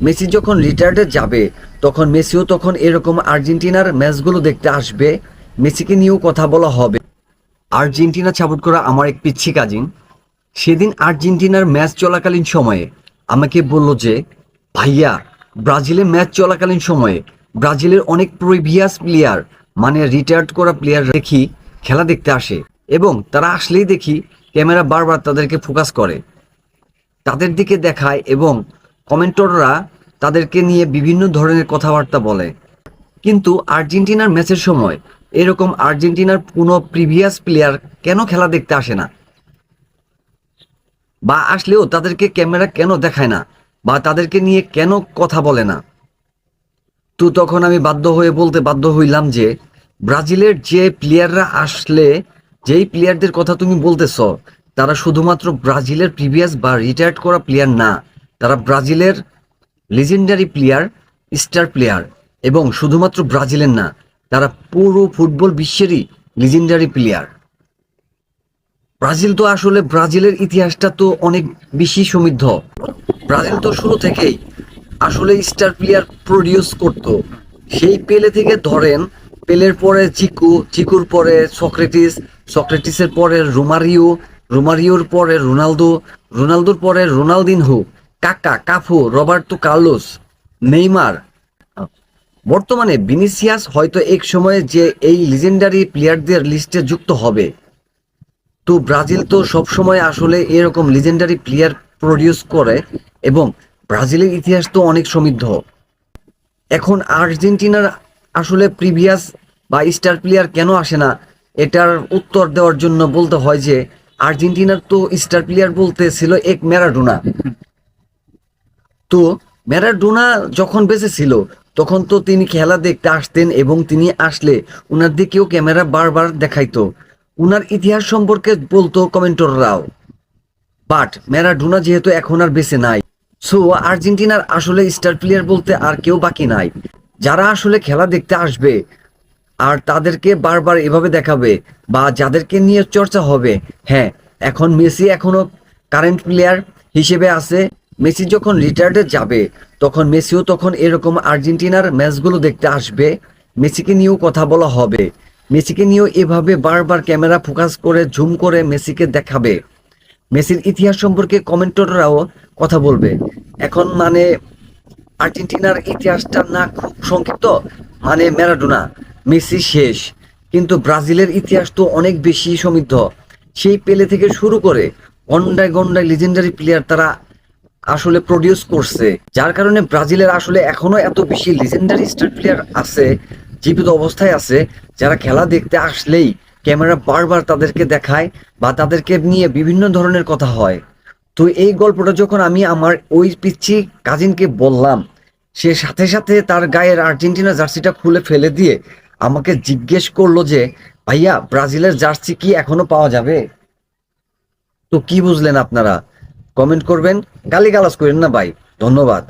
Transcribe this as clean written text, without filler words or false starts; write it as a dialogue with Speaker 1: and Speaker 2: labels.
Speaker 1: Messi যখন রিটায়ার্ডে যাবে তখন মেসিও তখন এরকম আর্জেন্টিনার ম্যাচগুলো দেখতে আসবে, মেসিকে নিয়েও কথা বলা হবে। আর্জেন্টিনা সাপোর্ট করা আমার এক পিচ্ছি কাজিন সেদিন আর্জেন্টিনার ম্যাচ চলাকালীন সময়ে আমাকে বলল যে, ভাইয়া, ব্রাজিলের ম্যাচ চলাকালীন সময়ে ব্রাজিলের অনেক প্রিভিয়াস প্লেয়ার মানে রিটায়ার্ড করা প্লেয়ার দেখি খেলা দেখতে আসে, এবং তারা আসলেই দেখি ক্যামেরা বারবার তাদেরকে ফোকাস করে, তাদের দিকে দেখায় এবং কমেন্টররা তাদেরকে নিয়ে বিভিন্ন ধরনের কথাবার্তা বলে। কিন্তু আর্জেন্টিনার ম্যাচের সময় এরকম আর্জেন্টিনার কোনো প্রিভিয়াস প্লেয়ার কেন খেলা দেখতে আসে না, বা আসলেও তাদেরকে ক্যামেরা কেন দেখায় না, বা তাদেরকে নিয়ে কেন কথা বলে না? তো তখন আমি বলতে বাধ্য হইলাম যে, ব্রাজিলের যে প্লেয়াররা আসলে, যেই প্লেয়ারদের কথা তুমি বলতেছ, তারা শুধুমাত্র ব্রাজিলের প্রিভিয়াস বা রিটায়ার্ড করা প্লেয়ার না, তারা ব্রাজিলের লিজেন্ডারি প্লেয়ার, স্টার প্লেয়ার, এবং শুধুমাত্র ব্রাজিলের না, তারা পুরো ফুটবল বিশ্বেরই লিজেন্ডারি প্লেয়ার। ব্রাজিল তো আসলে, ব্রাজিলের ইতিহাসটা তো অনেক বেশি সমৃদ্ধ। ব্রাজিল তো শুরু থেকেই আসলে স্টার প্লেয়ার প্রডিউস করত। সেই পেলে থেকে ধরেন, পেলের পরে চিকু, চিকুর পরে সক্রেটিস, সক্রেটিসের পরে রোমারিও, রোমারিওর পরে রোনালদো, রোনালদোর পরে রোনালদিনহো, কাকা, কাফু, রবার্তো কার্লোস, নেইমার, বর্তমানে ভিনিসিয়াস হয়তো এক সময়ে যে এই লিজেন্ডারি প্লেয়ারদের লিস্টে যুক্ত হবে। তো ব্রাজিল তো সবসময় আসলে এরকম লিজেন্ডারি প্লেয়ার প্রডিউস করে, এবং ব্রাজিলের ইতিহাস তো অনেক সমৃদ্ধ। এখন আর্জেন্টিনার আসলে প্রিভিয়াস বা স্টার প্লেয়ার কেন আসে না, এটার উত্তর দেওয়ার জন্য বলতে হয় যে, আর্জেন্টিনার তো স্টার প্লেয়ার বলতে ছিল এক ম্যারাডোনা। তো ম্যারাডোনা যখন বেঁচে ছিল তখন তো তিনি খেলা দেখতে আসতেন, এবং তিনি আসলে উনার দিকেও ক্যামেরা বারবার দেখাইতো, উনার ইতিহাস সম্পর্কে বলতো কমেন্টররাও। বাট ম্যারাডোনা যেহেতু এখন আর বেঁচে নাই, সো আর্জেন্টিনার আসলে স্টার প্লেয়ার বলতে আর কেউ বাকি নাই যারা আসলে খেলা দেখতে আসবে আর তাদেরকে বারবার এভাবে দেখাবে, বা যাদেরকে নিয়ে চর্চা হবে। হ্যাঁ, এখন মেসি এখনো কারেন্ট প্লেয়ার হিসেবে আছে। মেসি যখন রিটায়ার্ডে যাবে তখন মেসিও তখন এরকম আর্জেন্টিনার ম্যাচগুলো দেখতে আসবে, মেসিকে নিয়েও কথা বলা হবে, মেসিকে নিয়েও এভাবে বারবার ক্যামেরা ফোকাস করে জুম করে মেসিকে দেখাবে। মেসির ইতিহাস সম্পর্কে কমেন্টররাও কথা বলবে। এখন মানে আর্জেন্টিনার ইতিহাসটা না খুব সংক্ষিপ্ত, মানে ম্যারাডোনা, মেসি শেষ, কিন্তু ব্রাজিলের ইতিহাস তো অনেক বেশি সমৃদ্ধ। সেই পেলে থেকে শুরু করে গন্ডায় গন্ডায় লিজেন্ডারি প্লেয়ার তারা আসলে প্রডিউস করছে, যার কারণে ব্রাজিলের আসলে এখনো এত বেশি লিজেন্ডারি স্টার প্লেয়ার আছে, জীবিত অবস্থায় আছে, যারা খেলা দেখতে আসলেই ক্যামেরা বারবার তাদেরকে দেখায় বা তাদেরকে নিয়ে বিভিন্ন ধরনের কথা হয়। তো এই গল্পটা যখন আমি আমার ওই পিচ্ছি কাজিনকে বললাম, সে সাথে সাথে তার গায়ের আর্জেন্টিনা জার্সিটা খুলে ফেলে দিয়ে আমাকে জিজ্ঞেস করলো যে, ভাইয়া, ব্রাজিলের জার্সি কি এখনো পাওয়া যাবে? তো কি বুঝলেন আপনারা? কমেন্ট করবেন, গালিগালাজ করেন না ভাই। ধন্যবাদ।